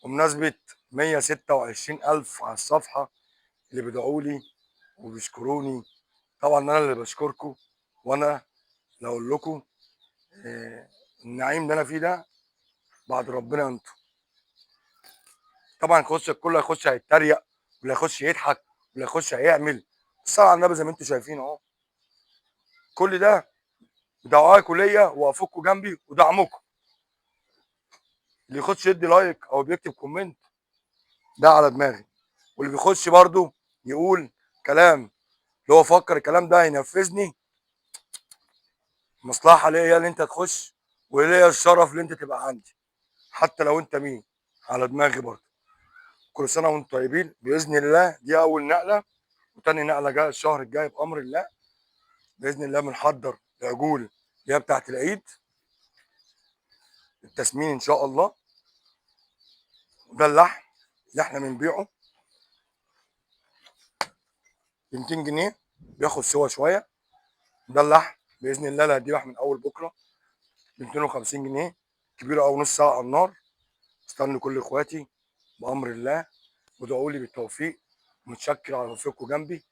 بمناسبة 126,000 على الصفحة اللي بيدعوا لي وبيشكروني. طبعا أنا اللي بشكركم، وأنا اللي أقول لكم النعيم اللي أنا فيه ده بعد ربنا أنتوا. طبعا الكل هيخش هيتريق، واللي هيخش يضحك، واللي هيخش هيعمل. بس على النبي زي ما انتوا شايفين اهو، كل ده بدعائكم ليا وقفوكوا جنبي ودعمكم. اللي يخش يدي لايك او بيكتب كومنت ده على دماغي، واللي بيخش برضو يقول كلام اللي هو فكر الكلام ده هينفذني، مصلحه ليا اللي انت تخش، وليا الشرف اللي انت تبقى عندي حتى لو انت مين، على دماغي برضو. كل سنه وانتم طيبين باذن الله. دي اول نقله، وتاني نقله جايه الشهر الجاي بامر الله. باذن الله بنحضر العجول اللي هي بتاعت العيد، التسمين ان شاء الله. ده اللحم اللي احنا بنبيعه ب 200 جنيه، بياخد سوا شويه. ده اللحم باذن الله اللي هديه من اول بكره ب 250 جنيه، كبيره او نص ساعه على النار. استنوا كل اخواتي بامر الله، وادعوا لي بالتوفيق. متشكر على وقوفكم جنبي.